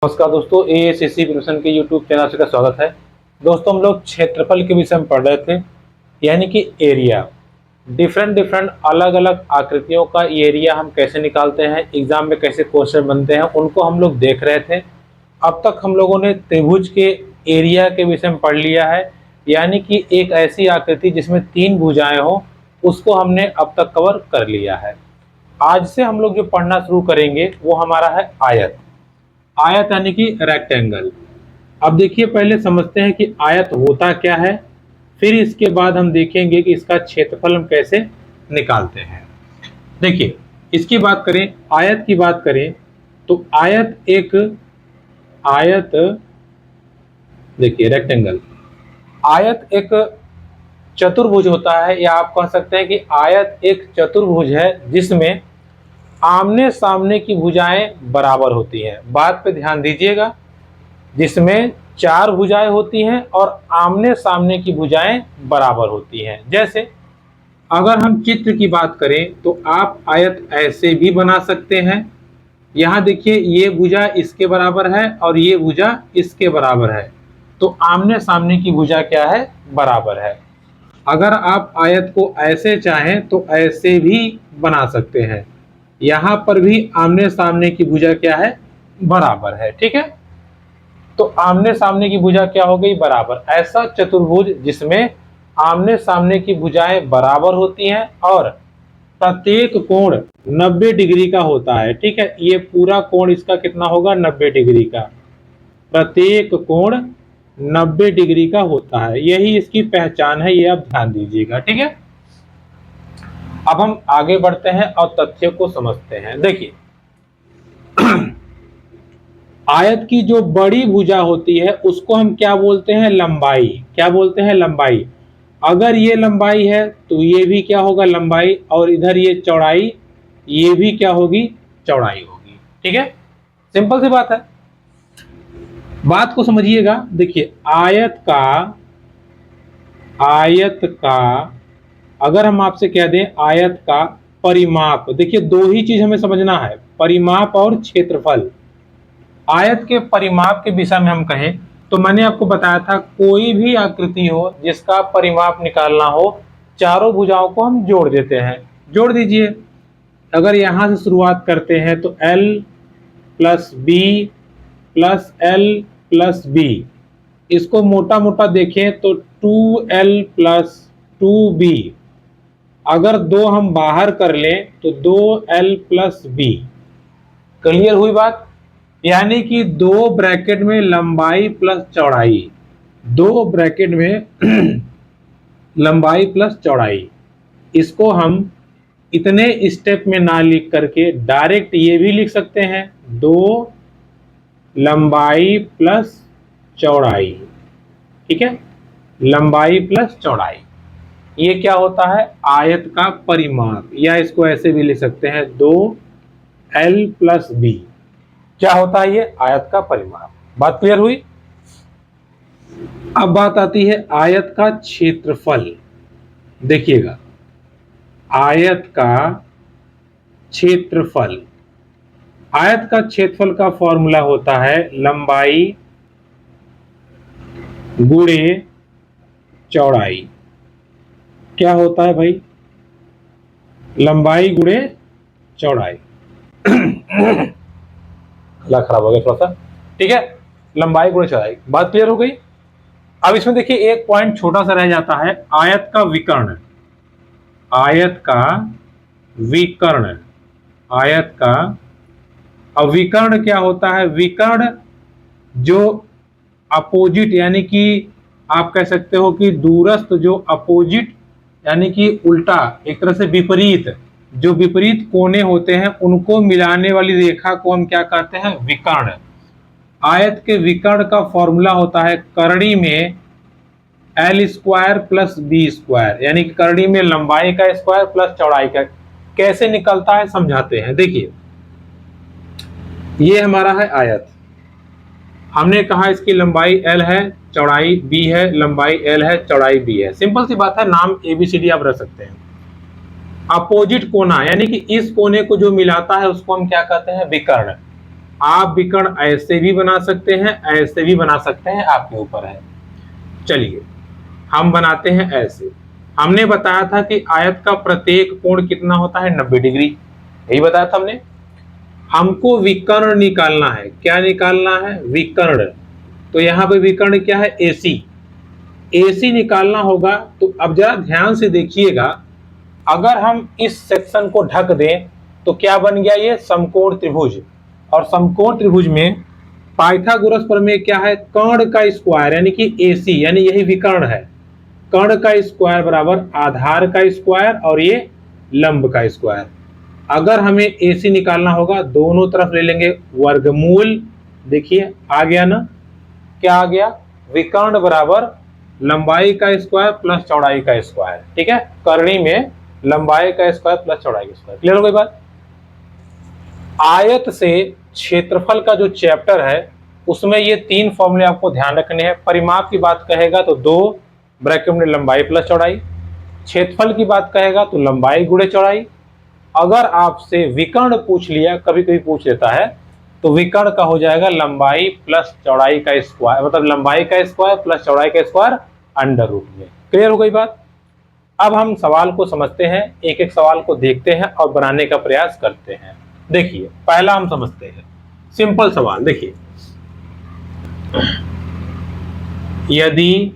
नमस्कार दोस्तों, एएसएससी प्रिपरेशन के यूट्यूब चैनल से का स्वागत है। दोस्तों, हम लोग क्षेत्रफल के विषय में पढ़ रहे थे, यानी कि एरिया। डिफरेंट डिफरेंट अलग अलग आकृतियों का एरिया हम कैसे निकालते हैं, एग्जाम में कैसे क्वेश्चन बनते हैं, उनको हम लोग देख रहे थे। अब तक हम लोगों ने त्रिभुज के एरिया के विषय में पढ़ लिया है, यानी कि एक ऐसी आकृति जिसमें 3 भुजाएं हो, उसको हमने अब तक कवर कर लिया है। आज से हम लोग जो पढ़ना शुरू करेंगे वो हमारा है आयत। आयत यानी कि रेक्टेंगल। अब देखिए, पहले समझते हैं कि आयत होता क्या है, फिर इसके बाद हम देखेंगे कि इसका क्षेत्रफल हम कैसे निकालते हैं। देखिए, इसकी बात करें, आयत की बात करें तो आयत देखिए रेक्टेंगल, आयत एक चतुर्भुज होता है, या आप कह सकते हैं कि आयत एक चतुर्भुज है जिसमें आमने सामने की भुजाएं बराबर होती हैं। बात पे ध्यान दीजिएगा, जिसमें 4 भुजाएं होती हैं और आमने सामने की भुजाएं बराबर होती हैं। जैसे अगर हम चित्र की बात करें तो आप आयत ऐसे भी बना सकते हैं। यहां देखिए, ये भुजा इसके बराबर है और ये भुजा इसके बराबर है, तो आमने सामने की भुजा क्या है, बराबर है। अगर आप आयत को ऐसे चाहें तो ऐसे भी बना सकते हैं। यहां पर भी आमने सामने की भुजा क्या है, बराबर है। ठीक है, तो आमने सामने की भुजा क्या हो गई, बराबर। ऐसा चतुर्भुज जिसमें आमने सामने की भुजाएं बराबर होती हैं और प्रत्येक कोण 90 डिग्री का होता है। ठीक है, ये पूरा कोण इसका कितना होगा, 90 डिग्री का। प्रत्येक कोण 90 डिग्री का होता है, यही इसकी पहचान है, ये आप ध्यान दीजिएगा। ठीक है, अब हम आगे बढ़ते हैं और तथ्य को समझते हैं। देखिए, आयत की जो बड़ी भुजा होती है उसको हम क्या बोलते हैं, लंबाई। क्या बोलते हैं, लंबाई। अगर ये लंबाई है तो ये भी क्या होगा, लंबाई, और इधर ये चौड़ाई, ये भी क्या होगी, चौड़ाई होगी। ठीक है, सिंपल सी बात है। बात को समझिएगा। देखिए, आयत का अगर हम आपसे कह दें आयत का परिमाप, देखिए 2 ही चीज हमें समझना है, परिमाप और क्षेत्रफल। आयत के परिमाप के विषय में हम कहें तो मैंने आपको बताया था, कोई भी आकृति हो जिसका परिमाप निकालना हो, चारों भुजाओं को हम जोड़ देते हैं। जोड़ दीजिए। अगर यहां से शुरुआत करते हैं तो L plus B plus L plus B, इसको मोटा मोटा देखें तो 2L प्लस 2B। अगर 2 हम बाहर कर लें तो 2L प्लस बी। क्लियर हुई बात। यानी कि 2 ब्रैकेट में लंबाई प्लस चौड़ाई, 2 ब्रैकेट में लंबाई प्लस चौड़ाई, इसको हम इतने स्टेप में ना लिख करके डायरेक्ट ये भी लिख सकते हैं, 2 लंबाई प्लस चौड़ाई। ठीक है, लंबाई प्लस चौड़ाई, ये क्या होता है, आयत का परिमाप। या इसको ऐसे भी लिख सकते हैं, 2L प्लस बी। क्या होता है, ये आयत का परिमाप। बात क्लियर हुई। अब बात आती है आयत का क्षेत्रफल। देखिएगा, आयत का क्षेत्रफल, आयत का क्षेत्रफल का फॉर्मूला होता है लंबाई गुणे चौड़ाई। क्या होता है भाई, लंबाई गुणे चौड़ाई। गला खराब हो गया थोड़ा सा। ठीक है, लंबाई गुणे चौड़ाई। बात क्लियर हो गई। अब इसमें देखिए, एक पॉइंट छोटा सा रह जाता है, आयत का विकर्ण। आयत का विकर्ण, आयत का, अब विकर्ण क्या होता है, विकर्ण जो अपोजिट, यानी कि आप कह सकते हो कि दूरस्थ, जो अपोजिट यानी कि उल्टा, एक तरह से विपरीत, जो विपरीत कोने होते हैं उनको मिलाने वाली रेखा को हम क्या कहते हैं, विकर्ण। आयत के विकर्ण का फॉर्मूला होता है करणी में L square plus B square, यानी कि करणी में लंबाई का स्क्वायर प्लस चौड़ाई का। कैसे निकलता है समझाते हैं। देखिए, ये हमारा है आयत। हमने कहा इसकी लंबाई L है, चौड़ाई B है, लंबाई L है, चौड़ाई B है। सिंपल सी बात है, नाम ABCD आप रख सकते हैं। अपोजिट कोना, यानी कि इस कोने को जो मिलाता है उसको हम क्या कहते हैं, विकर्ण। आप विकर्ण ऐसे भी बना सकते हैं, ऐसे भी बना सकते हैं, आपके ऊपर है। चलिए हम बनाते हैं ऐसे। हमने बताया था कि आयत का प्रत्येक कोण कितना होता है, 90 डिग्री, यही बताया था हमने। हमको विकर्ण निकालना है। क्या निकालना है? विकर्ण। तो यहाँ पे विकर्ण क्या है? AC। AC निकालना होगा। तो अब जरा ध्यान से देखिएगा, अगर हम इस सेक्शन को ढक दें तो क्या बन गया? ये समकोण त्रिभुज। और समकोण त्रिभुज में पाइथागोरस प्रमेय क्या है? कर्ण का स्क्वायर यानी कि AC, यानी यही विकर्ण है। कर्ण का स्क्वायर बराबर आधार का स्क्वायर और ये लंब का स्क्वायर। अगर हमें AC निकालना होगा, दोनों तरफ ले लेंगे वर्गमूल। देखिए आ गया ना, क्या आ गया? विकर्ण बराबर लंबाई का स्क्वायर प्लस चौड़ाई का स्क्वायर। ठीक है, करनी में लंबाई का स्क्वायर प्लस चौड़ाई का स्क्वायर। क्लियर हो गई बात? आयत से क्षेत्रफल का जो चैप्टर है उसमें ये 3 फॉर्मूले आपको ध्यान रखने हैं। परिमाप की बात कहेगा तो 2 ब्रैकेट में लंबाई प्लस चौड़ाई। क्षेत्रफल की बात कहेगा तो लंबाई गुणे चौड़ाई। अगर आपसे विकर्ण पूछ लिया, कभी कभी पूछ लेता है, तो विकर्ण का हो जाएगा लंबाई प्लस चौड़ाई का स्क्वायर, मतलब लंबाई का स्क्वायर प्लस चौड़ाई का स्क्वायर अंडर रूट में। क्लियर हो गई बात? अब हम सवाल को समझते हैं, एक एक सवाल को देखते हैं और बनाने का प्रयास करते हैं। देखिए पहला हम समझते हैं, सिंपल सवाल। देखिए, यदि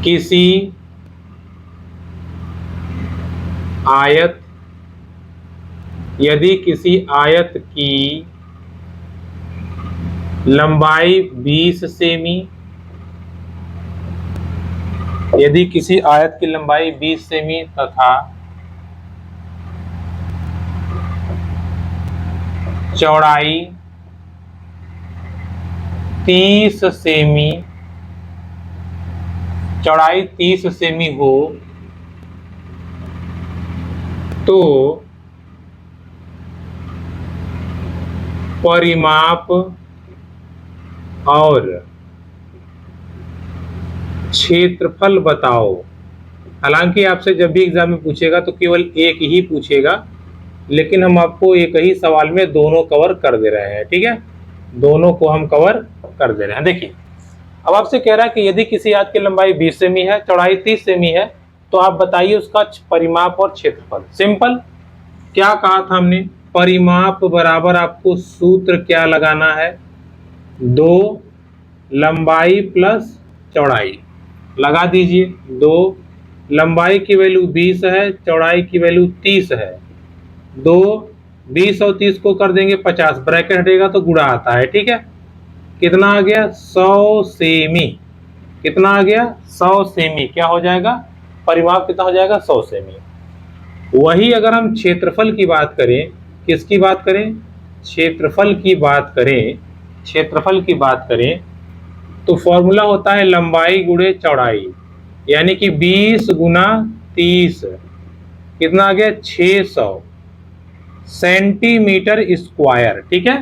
किसी आयत की लंबाई 20 सेमी, यदि किसी आयत की लंबाई 20 सेमी तथा चौड़ाई 30 सेमी, चौड़ाई 30 सेमी हो तो परिमाप और क्षेत्रफल बताओ। हालांकि आपसे जब भी एग्जाम में पूछेगा तो केवल एक ही पूछेगा, लेकिन हम आपको एक ही सवाल में दोनों कवर कर दे रहे हैं। ठीक है, दोनों को हम कवर कर दे रहे हैं। देखिए अब आपसे कह रहा है कि यदि किसी आयत की लंबाई 20 सेमी है, चौड़ाई 30 सेमी है, तो आप बताइए उसका परिमाप और क्षेत्रफल। सिंपल, क्या कहा था हमने? परिमाप बराबर आपको सूत्र क्या लगाना है? 2 लंबाई प्लस चौड़ाई लगा दीजिए। 2 लंबाई की वैल्यू 20 है, चौड़ाई की वैल्यू 30 है। 2 20 और 30 को कर देंगे 50, ब्रैकेट हटेगा तो गुणा आता है। ठीक है, कितना आ गया? 100 सेमी। कितना आ गया? 100 सेमी। क्या हो जाएगा? परिमाप कितना हो जाएगा? 100 सेमी। वही अगर हम क्षेत्रफल की बात करें, किसकी बात करें? क्षेत्रफल की बात करें, क्षेत्रफल की बात करें तो फॉर्मूला होता है लंबाई गुणे चौड़ाई, यानी कि 20 गुना 30, कितना आ गया? 600 सेंटीमीटर स्क्वायर। ठीक है,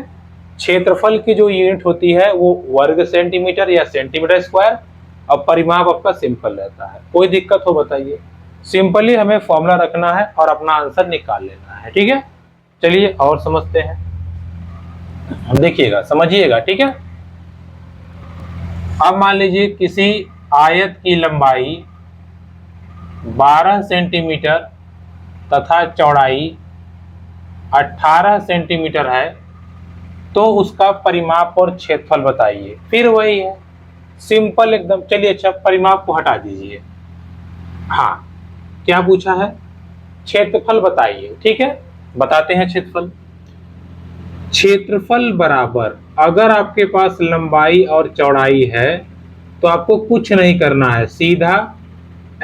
क्षेत्रफल की जो यूनिट होती है वो वर्ग सेंटीमीटर या सेंटीमीटर स्क्वायर। अब परिमाप आपका सिंपल रहता है, कोई दिक्कत हो बताइए? सिंपली हमें फॉर्मूला रखना है और अपना आंसर निकाल लेना है। ठीक है, चलिए और समझते हैं, हम देखिएगा, समझिएगा। ठीक है, अब मान लीजिए किसी आयत की लंबाई 12 सेंटीमीटर तथा चौड़ाई 18 सेंटीमीटर है, तो उसका परिमाप और क्षेत्रफल बताइए। फिर वही है, सिंपल एकदम। चलिए अच्छा, परिमाप को हटा दीजिए। हाँ, क्या पूछा है? क्षेत्रफल बताइए। ठीक है, बताते हैं क्षेत्रफल। क्षेत्रफल बराबर, अगर आपके पास लंबाई और चौड़ाई है तो आपको कुछ नहीं करना है, सीधा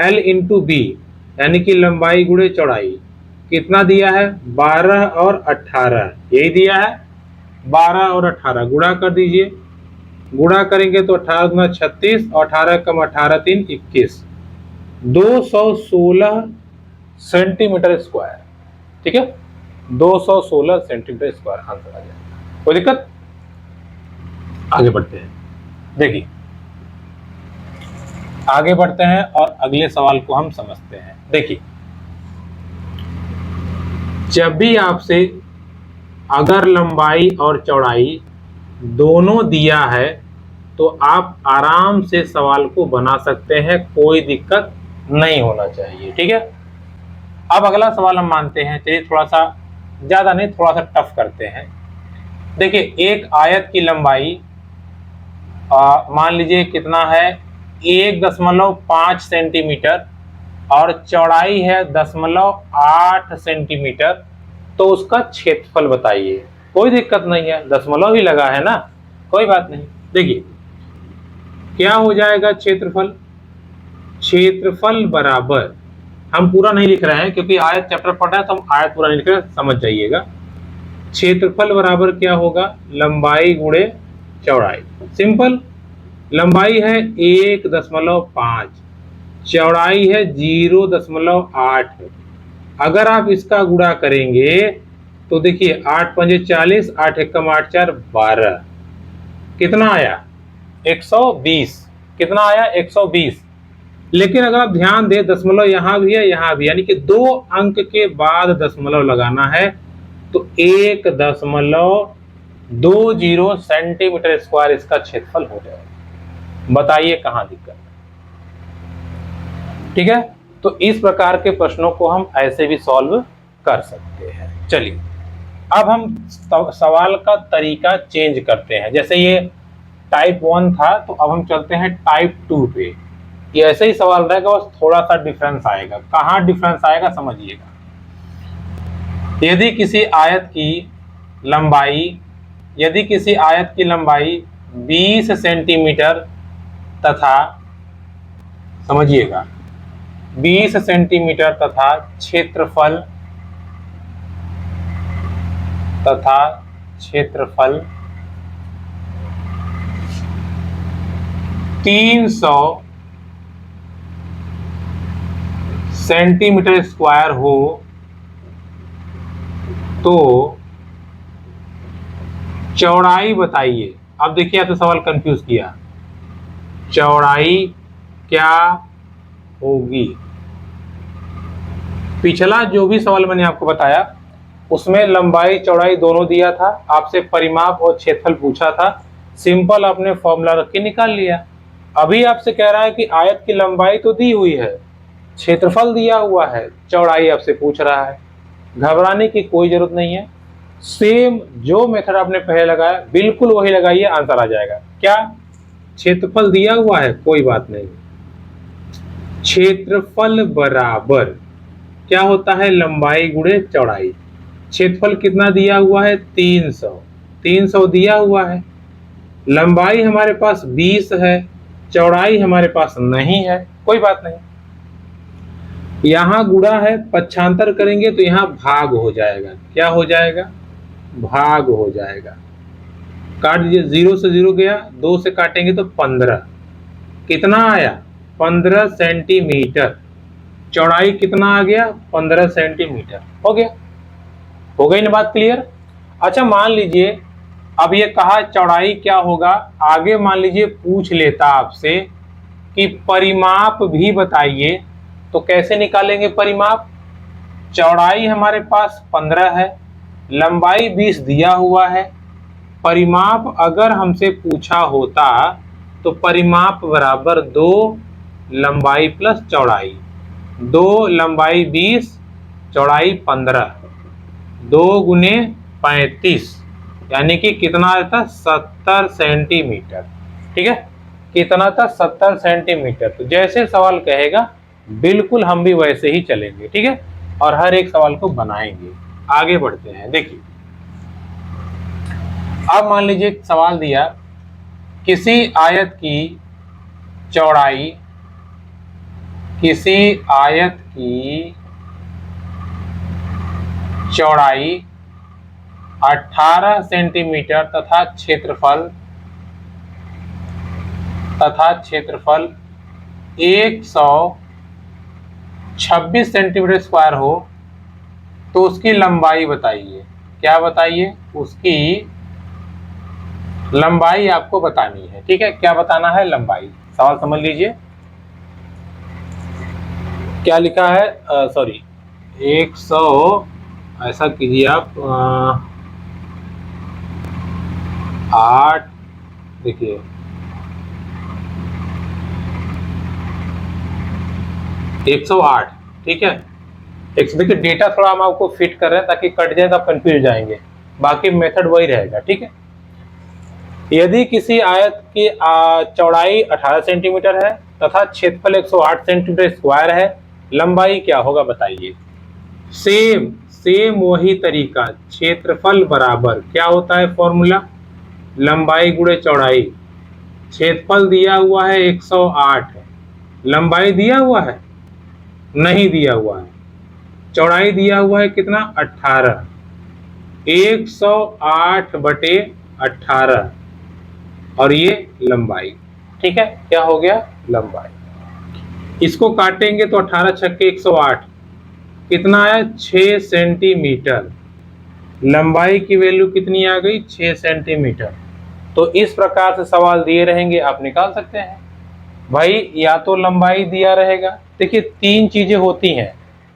L इंटू बी, यानी कि लंबाई गुणे चौड़ाई। कितना दिया है? 12 और 18, यही दिया है। 12 और 18 गुणा कर दीजिए। गुणा करेंगे तो 18 गुना 36 और 18 कम 18 3 21, 216 सेंटीमीटर स्क्वायर। ठीक है, 216 सेंटीमीटर स्क्वायर आंसर आ जाएगा। कोई दिक्कत? आगे बढ़ते हैं। देखिए आगे बढ़ते हैं और अगले सवाल को हम समझते हैं। देखिए, जब भी आपसे अगर लंबाई और चौड़ाई दोनों दिया है तो आप आराम से सवाल को बना सकते हैं, कोई दिक्कत नहीं होना चाहिए। ठीक है, अब अगला सवाल हम मानते हैं, चलिए थोड़ा सा ज्यादा नहीं, थोड़ा सा टफ करते हैं। देखिए, एक आयत की लंबाई मान लीजिए कितना है, 1.5 सेंटीमीटर और चौड़ाई है 0.8 सेंटीमीटर, तो उसका क्षेत्रफल बताइए। कोई दिक्कत नहीं है, दशमलव ही लगा है ना, कोई बात नहीं। देखिए क्या हो जाएगा क्षेत्रफल, क्षेत्रफल बराबर, हम पूरा नहीं लिख रहे हैं क्योंकि आयत चैप्टर पढ़ रहे हैं तो हम आयत पूरा नहीं लिख रहे हैं, समझ जाइएगा। क्षेत्रफल बराबर क्या होगा, लंबाई गुणे चौड़ाई। सिंपल, लंबाई है 1.5, चौड़ाई है 0.8। अगर आप इसका गुणा करेंगे तो देखिए 8 पंजे 40, 8 एकम 8 4 12, कितना आया 120, कितना आया 120। लेकिन अगर आप ध्यान दें दशमलव यहां भी है यहां भी, यानी कि 2 अंक के बाद दशमलव लगाना है, तो 1.20 सेंटीमीटर स्क्वायर इसका क्षेत्रफल हो जाएगा। बताइए कहां दिक्कत। ठीक है, तो इस प्रकार के प्रश्नों को हम ऐसे भी सॉल्व कर सकते हैं। चलिए अब हम सवाल का तरीका चेंज करते हैं। जैसे ये टाइप 1 था, तो अब हम चलते हैं टाइप 2 पे। ये ऐसे ही सवाल रहेगा, बस थोड़ा सा डिफरेंस आएगा। कहाँ डिफरेंस आएगा समझिएगा। यदि किसी आयत की लंबाई 20 सेंटीमीटर तथा, समझिएगा, 20 सेंटीमीटर तथा क्षेत्रफल 300 सेंटीमीटर स्क्वायर हो, तो चौड़ाई बताइए। अब देखिए, आपने सवाल कंफ्यूज किया, चौड़ाई क्या होगी। पिछला जो भी सवाल मैंने आपको बताया उसमें लंबाई चौड़ाई दोनों दिया था, आपसे परिमाप और क्षेत्रफल पूछा था, सिंपल आपने फॉर्मूला रख के निकाल लिया। अभी आपसे कह रहा है कि आयत की लंबाई तो दी हुई है, क्षेत्रफल दिया हुआ है, चौड़ाई आपसे पूछ रहा है। घबराने की कोई जरूरत नहीं है, सेम जो मेथड आपने पहले लगाया बिल्कुल वही लगाइए, आंसर आ जाएगा। क्या क्षेत्रफल दिया हुआ है, कोई बात नहीं, क्षेत्रफल बराबर क्या होता है, लंबाई गुणे चौड़ाई। क्षेत्रफल कितना दिया हुआ है, 300 दिया हुआ है। लंबाई हमारे पास 20 है, चौड़ाई हमारे पास नहीं है, कोई बात नहीं। यहां गुणा है, पक्षांतर करेंगे तो यहां भाग हो जाएगा। क्या हो जाएगा, भाग हो जाएगा। काट दीजिए, 0 से 0 गया, 2 से काटेंगे तो 15, कितना आया 15 सेंटीमीटर। चौड़ाई कितना आ गया, 15 सेंटीमीटर। हो गया, हो गई ना बात क्लियर। अच्छा मान लीजिए, अब ये कहा चौड़ाई क्या होगा, आगे मान लीजिए पूछ लेता आपसे कि परिमाप भी बताइए, तो कैसे निकालेंगे परिमाप। चौड़ाई हमारे पास 15 है, लंबाई 20 दिया हुआ है। परिमाप अगर हमसे पूछा होता तो परिमाप बराबर 2 लंबाई प्लस चौड़ाई, 2 लंबाई 20 चौड़ाई 15, 2 गुने 35, यानी कि कितना आता, 70 सेंटीमीटर। ठीक है, कितना था, 70 सेंटीमीटर। तो जैसे सवाल कहेगा बिल्कुल हम भी वैसे ही चलेंगे। ठीक है, और हर एक सवाल को बनाएंगे। आगे बढ़ते हैं। देखिए, अब मान लीजिए सवाल दिया, किसी आयत की चौड़ाई 18 सेंटीमीटर तथा क्षेत्रफल 126 सेंटीमीटर स्क्वायर हो, तो उसकी लंबाई बताइए। क्या बताइए, उसकी लंबाई आपको बतानी है। ठीक है, क्या बताना है, लंबाई। सवाल समझ लीजिए, क्या लिखा है, सॉरी 100, ऐसा कीजिए आप, 8, देखिए 108, ठीक है। देखिए डेटा थोड़ा हम आपको फिट कर रहे हैं ताकि कट जाए तो आप कंफ्यूज जाएंगे, बाकी मेथड वही रहेगा, ठीक है। यदि किसी आयत की चौड़ाई 18 सेंटीमीटर है तथा क्षेत्रफल 108 सेंटीमीटर स्क्वायर है, लंबाई क्या होगा बताइए। सेम सेम वही तरीका, क्षेत्रफल बराबर क्या होता है फॉर्मूला, लंबाई गुणे चौड़ाई। क्षेत्रफल दिया हुआ है 108 है, लंबाई दिया हुआ है नहीं दिया हुआ है, चौड़ाई दिया हुआ है कितना 18, 108 बटे 18 और ये लंबाई, ठीक है। क्या हो गया लंबाई। इसको काटेंगे तो 18 छक्के 108 कितना आया 6 सेंटीमीटर, लंबाई की वैल्यू कितनी आ गई 6 सेंटीमीटर। तो इस प्रकार से सवाल दिए रहेंगे, आप निकाल सकते हैं भाई। या तो लंबाई दिया रहेगा, देखिए 3 चीजें होती हैं,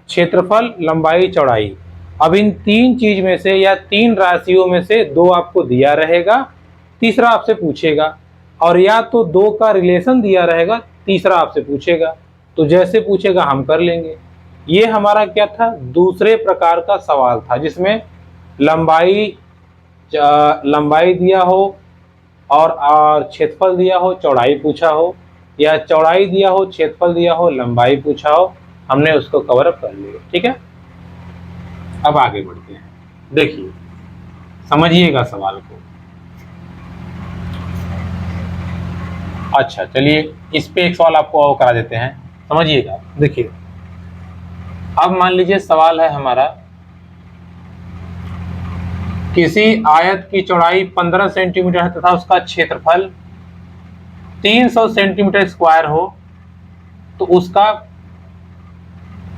क्षेत्रफल लंबाई चौड़ाई। अब इन 3 चीज में से या 3 राशियों में से 2 आपको दिया रहेगा, तीसरा आपसे पूछेगा, और या तो 2 का रिलेशन दिया रहेगा, तीसरा आपसे पूछेगा। तो जैसे पूछेगा हम कर लेंगे। ये हमारा क्या था, दूसरे प्रकार का सवाल था जिसमें लंबाई दिया हो और क्षेत्रफल दिया हो, चौड़ाई पूछा हो, या चौड़ाई दिया हो, क्षेत्रफल दिया हो, लंबाई पूछा हो। हमने उसको कवर अप कर लिया, ठीक है। अब आगे बढ़ते हैं, देखिए समझिएगा सवाल को। अच्छा चलिए इस पे एक सवाल आपको और करा देते हैं, समझिएगा। देखिए अब मान लीजिए सवाल है हमारा, किसी आयत की चौड़ाई 15 सेंटीमीटर है तथा उसका क्षेत्रफल 300 सेंटीमीटर स्क्वायर हो, तो उसका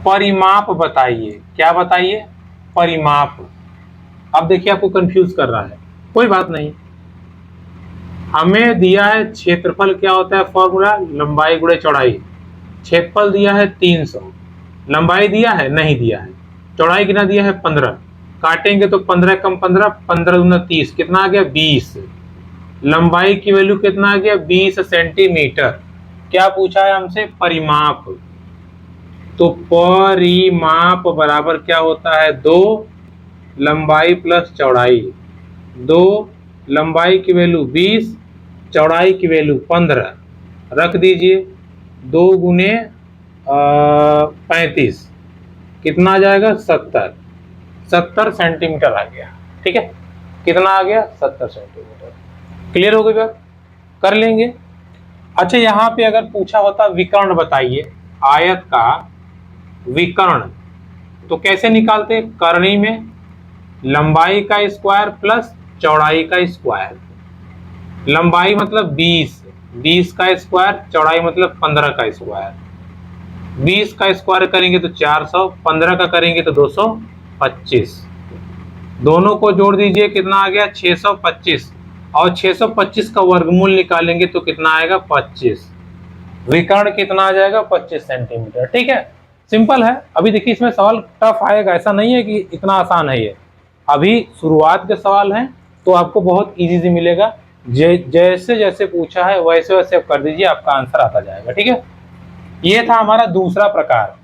परिमाप बताइए। क्या बताइए, परिमाप। अब देखिए आपको कंफ्यूज कर रहा है, कोई बात नहीं। हमें दिया है क्षेत्रफल, क्या होता है फॉर्मूला, लंबाई गुणे चौड़ाई। क्षेत्रफल दिया है 300, लंबाई दिया है नहीं दिया है, चौड़ाई कितना दिया है 15। काटेंगे तो 15 कम 15, 15 दूना 30, कितना आ गया 20। लंबाई की वैल्यू कितना आ गया 20 सेंटीमीटर। क्या पूछा है हमसे, परिमाप। तो परिमाप बराबर क्या होता है, 2 लंबाई प्लस चौड़ाई। 2 लंबाई की वैल्यू 20, चौड़ाई की वैल्यू 15 रख दीजिए। 2 गुने 35 कितना आ जाएगा 70 सेंटीमीटर आ गया, ठीक है। कितना आ गया 70 सेंटीमीटर। क्लियर हो गई बात, कर लेंगे। अच्छा यहाँ पे अगर पूछा होता विकर्ण बताइए, आयत का विकर्ण, तो कैसे निकालते, करनी में लंबाई का स्क्वायर प्लस चौड़ाई का स्क्वायर। लंबाई मतलब 20 का स्क्वायर, चौड़ाई मतलब 15 का स्क्वायर। 20 का स्क्वायर करेंगे तो 400, 15 का करेंगे तो 225। दोनों को जोड़ दीजिए, कितना आ गया 625, और 625 का वर्गमूल निकालेंगे तो कितना आएगा 25। विकर्ण कितना आ जाएगा 25 सेंटीमीटर, ठीक है। सिंपल है। अभी देखिए इसमें सवाल टफ आएगा, ऐसा नहीं है कि इतना आसान है ये, अभी शुरुआत के सवाल हैं, तो आपको बहुत इजी मिलेगा। जैसे जैसे पूछा है वैसे वैसे आप कर दीजिए, आपका आंसर आता जाएगा, ठीक है। ये था हमारा दूसरा प्रकार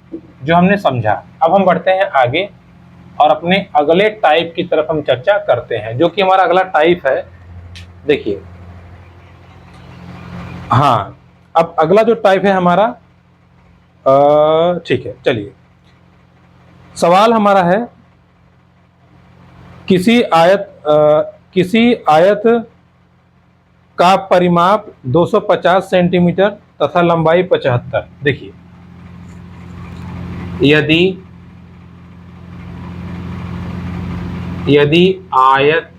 जो हमने समझा। अब हम बढ़ते हैं आगे और अपने अगले टाइप की तरफ हम चर्चा करते हैं, जो कि हमारा अगला टाइप है। देखिए हाँ, अब अगला जो टाइप है हमारा, ठीक है चलिए, सवाल हमारा है, किसी आयत का परिमाप 250 सेंटीमीटर तथा लंबाई 75। देखिए यदि आयत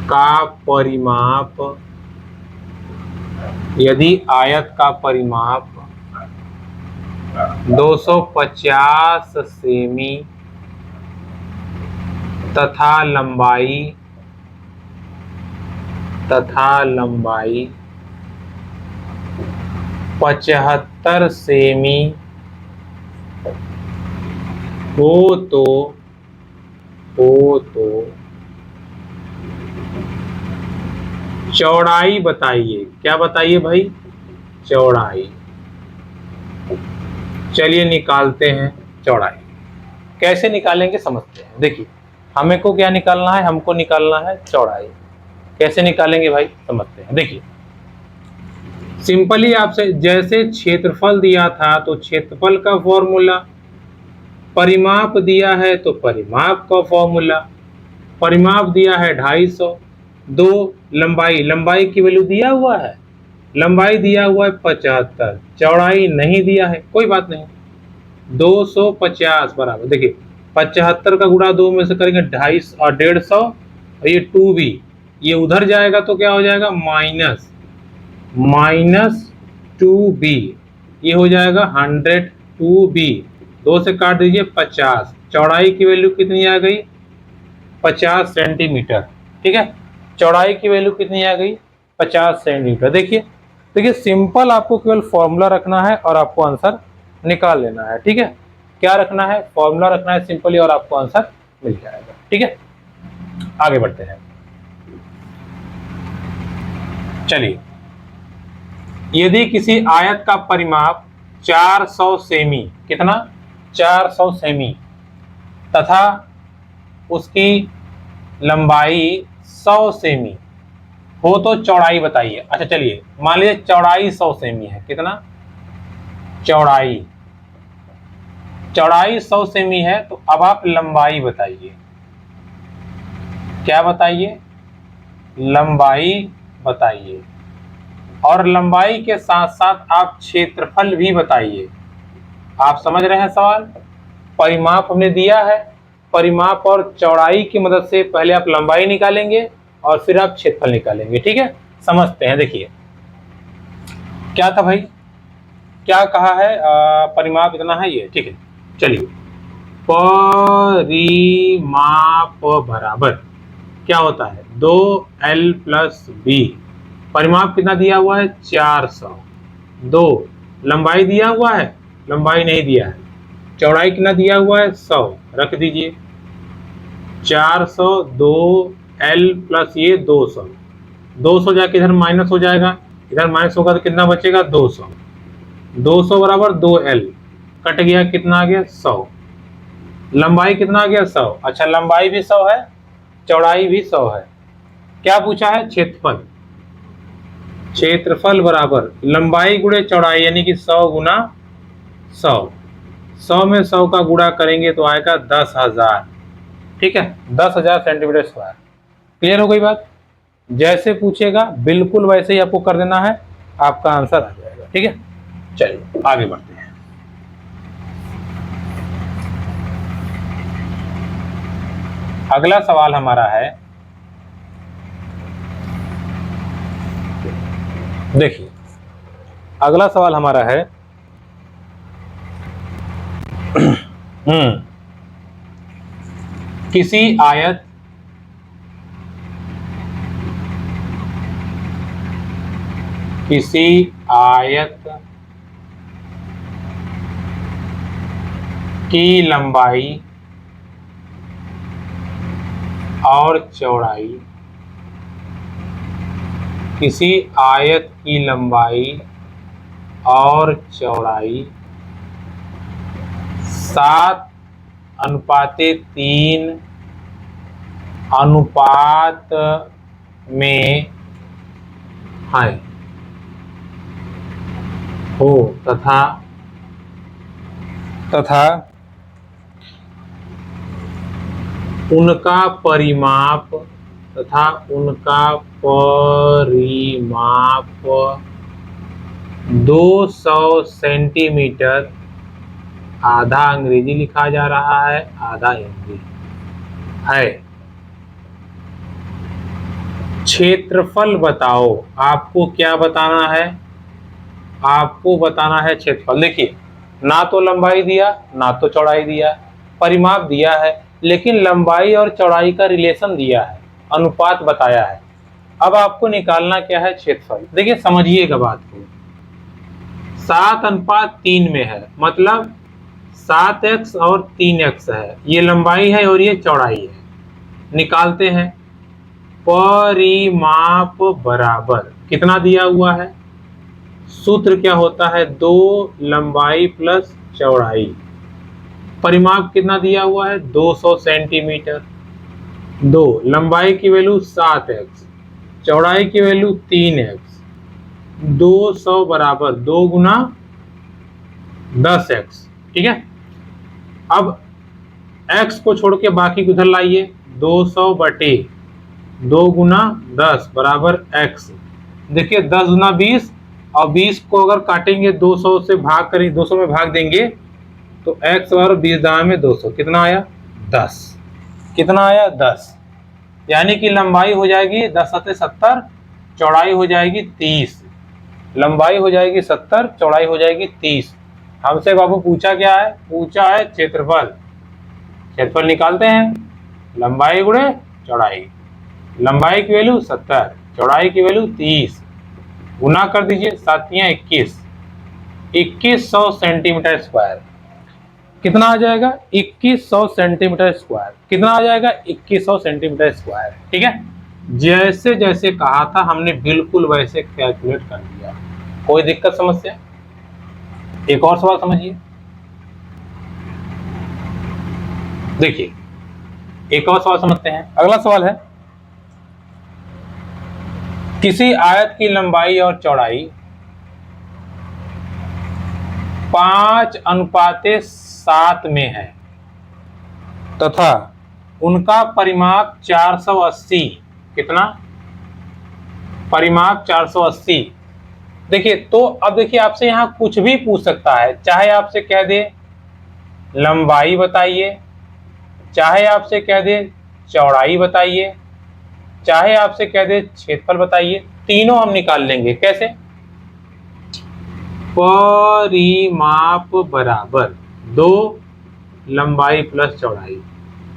का परिमाप 250 सेमी तथा लंबाई 75 सेमी हो तो चौड़ाई बताइए। क्या बताइए भाई? चौड़ाई। चलिए निकालते हैं चौड़ाई। कैसे निकालेंगे समझते हैं। देखिए हमें को क्या निकालना है? हमको निकालना है चौड़ाई। कैसे निकालेंगे भाई समझते हैं। देखिए सिंपली आपसे, जैसे क्षेत्रफल दिया था तो क्षेत्रफल का फॉर्मूला, परिमाप दिया है तो परिमाप का फॉर्मूला। परिमाप दिया है 250, दो लंबाई, लंबाई की वैल्यू दिया हुआ है, लंबाई दिया हुआ है 75, चौड़ाई नहीं दिया है, कोई बात नहीं। 250 बराबर, देखिए 75 का गुणा 2 में से करेंगे 250 और 150, और ये 2b, ये उधर जाएगा तो क्या हो जाएगा? माइनस 2b, ये हो जाएगा 102b। 2 से काट दीजिए 50, चौड़ाई की वैल्यू कितनी आ गई? 50 सेंटीमीटर। ठीक है, चौड़ाई की वैल्यू कितनी आ गई? 50 सेंटीमीटर। देखिए देखिए सिंपल, आपको केवल फॉर्मूला रखना है और आपको आंसर निकाल लेना है। ठीक है, क्या रखना है? फॉर्मूला रखना है सिंपली और आपको आंसर मिल जाएगा। ठीक है, आगे बढ़ते हैं। चलिए, यदि किसी आयत का परिमाप 400 सेमी, कितना? 400 सेमी, तथा उसकी लंबाई 100 सेमी हो तो चौड़ाई बताइए। अच्छा चलिए, मान लीजिए चौड़ाई 100 सेमी है। कितना? चौड़ाई 100 सेमी है, तो अब आप लंबाई बताइए। क्या बताइए? लंबाई बताइए, और लंबाई के साथ साथ आप क्षेत्रफल भी बताइए। आप समझ रहे हैं सवाल? परिमाप हमने दिया है, परिमाप और चौड़ाई की मदद से पहले आप लंबाई निकालेंगे और फिर आप क्षेत्रफल निकालेंगे। ठीक है, समझते हैं। देखिए क्या था भाई, क्या कहा है? परिमाप इतना है ये। ठीक है, चलिए, परिमाप बराबर क्या होता है? 2l + b। परिमाप कितना दिया हुआ है? 400। 2 लंबाई दिया हुआ है, लंबाई नहीं दिया है। चौड़ाई कितना दिया हुआ है? 100, रख दीजिए। 400, 2l + ये 200, 200 जाके इधर माइनस हो जाएगा, इधर माइनस होगा तो कितना बचेगा? 200। 200 बराबर 2l, कट गया, कितना आ गया? 100। लंबाई कितना आ गया? 100। अच्छा, लंबाई भी 100 है, चौड़ाई भी 100 है। क्या पूछा है? क्षेत्रफल। क्षेत्रफल बराबर लंबाई गुणे चौड़ाई, यानी कि 100 गुना 100। 100 में 100 का गुणा करेंगे तो आएगा 10,000। ठीक है, 10,000 सेंटीमीटर स्क्वायर। क्लियर हो गई बात? जैसे पूछेगा बिल्कुल वैसे ही आपको कर देना है, आपका आंसर आ जाएगा। ठीक है, चलिए आगे बढ़ते हैं। अगला सवाल हमारा है, देखिए अगला सवाल हमारा है किसी आयत की लंबाई और चौड़ाई, किसी आयत की लंबाई और चौड़ाई 7:3 अनुपात में है हो, तथा उनका परिमाप 200 सेंटीमीटर, आधा अंग्रेजी लिखा जा रहा है, आधा हिंदी है। क्षेत्रफल बताओ। आपको क्या बताना है? आपको बताना है क्षेत्रफल। देखिए, ना तो लंबाई दिया, ना तो चौड़ाई दिया, परिमाप दिया है, लेकिन लंबाई और चौड़ाई का रिलेशन दिया है, अनुपात बताया है। अब आपको निकालना क्या है? क्षेत्रफल। देखिए समझिएगा बात को, 7:3 में है, मतलब 7x और 3x है, ये लंबाई है और ये चौड़ाई है। निकालते हैं। परिमाप बराबर कितना दिया हुआ है, सूत्र क्या होता है, 2 लंबाई प्लस चौड़ाई। परिमाप कितना दिया हुआ है, 200 सेंटीमीटर। 2 लंबाई की वैल्यू 7x, चौड़ाई की वैल्यू 3x, 200 बराबर 2 गुना 10x। ठीक है, अब x को छोड़ के बाकी को उधर लाइए, 200 बटे 2 गुना 10 बराबर x। देखिए 10 गुना 20, और 20 को अगर काटेंगे 200 से भाग करें, 200 में भाग देंगे तो x बराबर 20 दाएं में 200, कितना आया 10। कितना आया 10, यानी कि लंबाई हो जाएगी 10 सत्ते 70, चौड़ाई हो जाएगी 30। लंबाई हो जाएगी 70, चौड़ाई हो जाएगी 30। हमसे बाबू पूछा क्या है, पूछा है क्षेत्रफल। क्षेत्रफल निकालते हैं, लंबाई गुणे चौड़ाई। लंबाई की वैल्यू 70, चौड़ाई की वैल्यू 30, गुना कर दीजिए, 7 या 21, 2100 सेंटीमीटर स्क्वायर। कितना आ जाएगा 2100 सेंटीमीटर स्क्वायर। कितना आ जाएगा 2100 सेंटीमीटर स्क्वायर। ठीक है, जैसे जैसे कहा था हमने बिल्कुल वैसे कैलकुलेट कर दिया। कोई दिक्कत समस्या? एक और सवाल समझिए, देखिए एक और सवाल समझते हैं। अगला सवाल है, किसी आयत की लंबाई और चौड़ाई 5:7 में है तथा उनका परिमाप 480। कितना? परिमाप 480। देखिए तो अब देखिए आपसे यहां कुछ भी पूछ सकता है, चाहे आपसे कह दे लंबाई बताइए, चाहे आपसे कह दे चौड़ाई बताइए, चाहे आपसे कह दे क्षेत्रफल बताइए, तीनों हम निकाल लेंगे। कैसे? परिमाप बराबर 2 लंबाई प्लस चौड़ाई।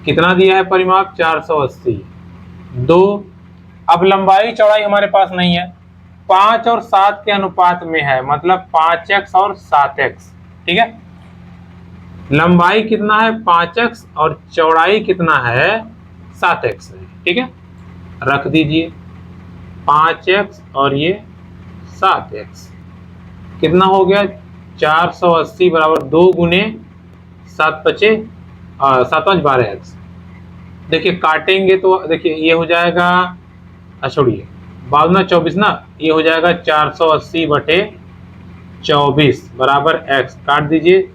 कितना दिया है परिमाप 480, 2। अब लंबाई चौड़ाई हमारे पास नहीं है, 5 और 7 के अनुपात में है, मतलब 5x और 7x। ठीक है, लंबाई कितना है 5x और चौड़ाई कितना है 7x है। ठीक है, रख दीजिए 5x और ये 7x, कितना हो गया 480 बराबर 2 गुने 7 5 12x। देखिए काटेंगे तो देखिए ये हो जाएगा, छोड़िए 12 24 ना, ये हो जाएगा 480 बटे 24 बराबर x। काट दीजिए,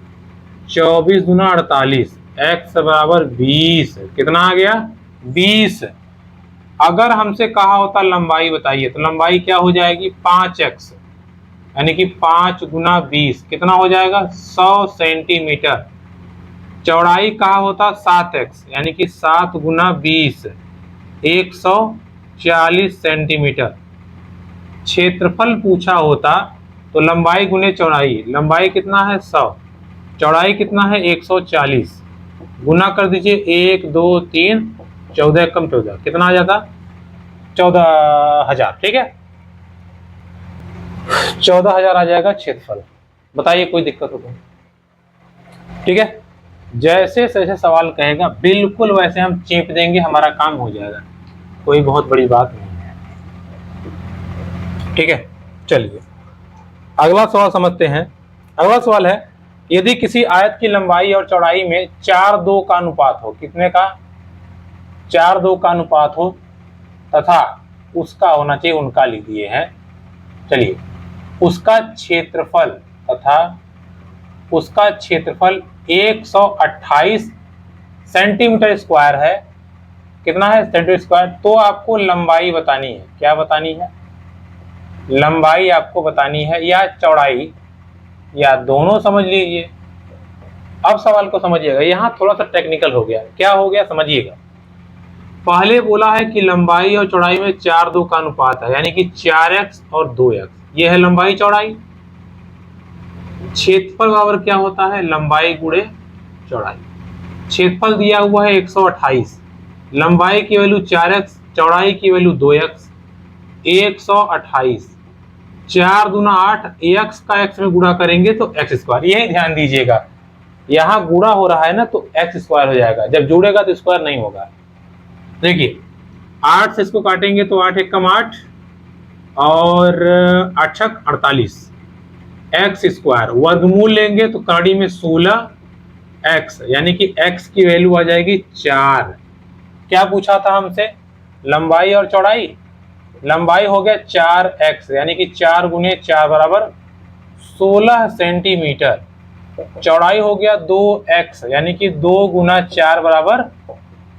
24 गुना 48, x बराबर 20। कितना आ गया 20। अगर हमसे कहा होता लंबाई बताइए तो लंबाई क्या हो जाएगी 5x, यानी कि 5 गुना 20 कितना हो जाएगा 100 सेंटीमीटर। चौड़ाई कहा होता 7x, यानी कि 7 गुना 20 140 सेंटीमीटर। क्षेत्रफल पूछा होता तो लंबाई गुने चौड़ाई, लंबाई कितना है 100, चौड़ाई कितना है 140, गुना कर दीजिए 1 2 3 14 कम 14, कितना आ जाता 14,000। ठीक है, 14,000 आ जाएगा क्षेत्रफल। बताइए कोई दिक्कत हो तो? ठीक है, जैसे जैसे सवाल कहेगा बिल्कुल वैसे हम चेप देंगे, हमारा काम हो जाएगा, कोई बहुत बड़ी बात नहीं है। ठीक है, चलिए अगला सवाल समझते हैं। अगला सवाल है, यदि किसी आयत की लंबाई और चौड़ाई में 4:2 का अनुपात हो, कितने का 4:2 का अनुपात हो, तथा उसका होना चाहिए, उनका लिख दिए हैं, चलिए उसका क्षेत्रफल तथा उसका क्षेत्रफल 128 सेंटीमीटर स्क्वायर है। कितना है सेंटीमीटर स्क्वायर। तो आपको लंबाई बतानी है। क्या बतानी है? लंबाई आपको बतानी है या चौड़ाई, या दोनों समझ लीजिए। अब सवाल को समझिएगा, यहां थोड़ा सा टेक्निकल हो गया। क्या हो गया समझिएगा। पहले बोला है कि लंबाई और चौड़ाई में 4:2 का अनुपात है, यानी कि 4x और 2x, ये है लंबाई चौड़ाई। क्षेत्रफल बराबर क्या होता है लंबाई गुणे चौड़ाई। क्षेत्रफल दिया हुआ है 128, लंबाई की वैल्यू 4x, चौड़ाई की वैल्यू 2x, 128, 4 दूना 8, x का x में गुणा करेंगे तो x स्क्वायर। यही ध्यान दीजिएगा, यहाँ गुणा हो रहा है ना तो x स्क्वायर हो जाएगा, जब जुड़ेगा तो स्क्वायर नहीं होगा। देखिए 8 से इसको काटेंगे तो 8 एक कम 8 और 8 छक 48 एक्स स्क्वायर। वर्गमूल लेंगे तो कड़ी में 16 एक्स, यानी कि एक्स की वैल्यू आ जाएगी 4। क्या पूछा था हमसे? लंबाई और चौड़ाई। लंबाई हो गया 4x, यानी कि 4 गुने 4 बराबर 16 सेंटीमीटर। चौड़ाई हो गया 2x, यानी कि 2 गुना 4 बराबर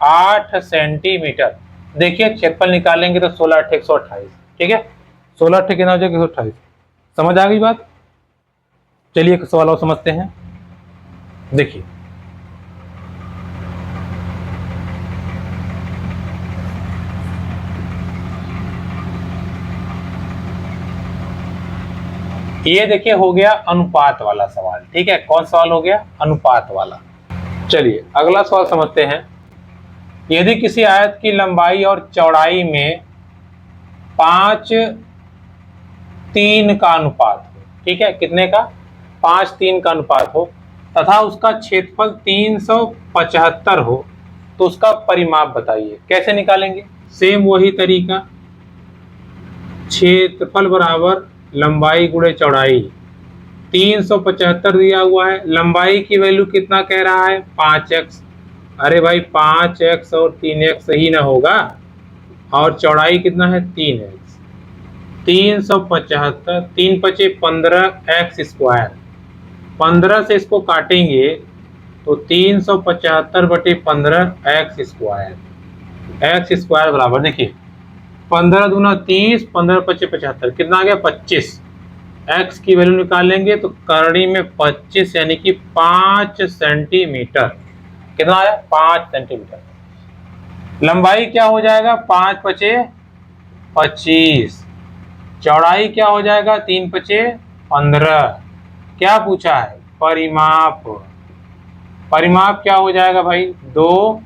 8 सेंटीमीटर। देखिए क्षेत्रफल निकालेंगे तो 16 8 128, ठीक है। 16 8 कितना हो जाएगा? 128। समझ आ गई बात? चलिए एक सवाल और समझते हैं। देखिए ये देखिए हो गया अनुपात वाला सवाल, ठीक है। कौन सवाल हो गया? अनुपात वाला। चलिए अगला सवाल समझते हैं। यदि किसी आयत की लंबाई और चौड़ाई में 5:3 का अनुपात हो, ठीक है, कितने का? 5:3 का अनुपात हो तथा उसका क्षेत्रफल 375 हो तो उसका परिमाप बताइए। कैसे निकालेंगे? सेम वही तरीका, क्षेत्रफल बराबर लंबाई गुणे चौड़ाई। 375 दिया हुआ है, लंबाई की वैल्यू कितना कह रहा है? 5x। अरे भाई 5x और 3x सही ना होगा, और चौड़ाई कितना है? 3x। 375, 3 पचे 15x स्क्वायर। 15 से इसको काटेंगे तो 375 बटे 15 एक्स स्क्वायर। एक्स स्क्वायर बराबर देखिए 15 दूना 30, 15 पचे 75, कितना आ गया? 25। एक्स की वैल्यू निकालेंगे तो करड़ी में 25, यानी कि 5 सेंटीमीटर। कितना आया? 5 सेंटीमीटर। लंबाई क्या हो जाएगा? 5 पचे 25। चौड़ाई क्या हो जाएगा? 3 पचे 15। क्या पूछा है? परिमाप। परिमाप क्या हो जाएगा भाई? 2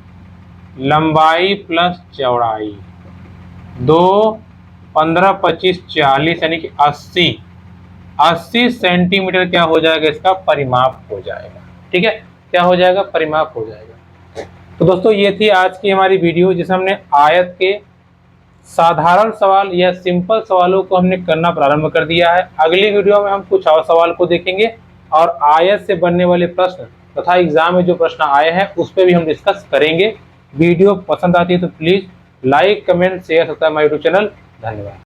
लंबाई प्लस चौड़ाई, 2 15 25 40, यानी कि 80 सेंटीमीटर क्या हो जाएगा? इसका परिमाप हो जाएगा, ठीक है। क्या हो जाएगा? परिमाप हो जाएगा। तो दोस्तों ये थी आज की हमारी वीडियो, जिसमें हमने आयत के साधारण सवाल या सिंपल सवालों को हमने करना प्रारंभ कर दिया है। अगली वीडियो में हम कुछ और सवाल को देखेंगे और आयत से बनने वाले प्रश्न तथा एग्जाम में जो प्रश्न आए हैं उस पर भी हम डिस्कस करेंगे। वीडियो पसंद आती है तो please like comment share, subscribe my YouTube channel. धन्यवाद।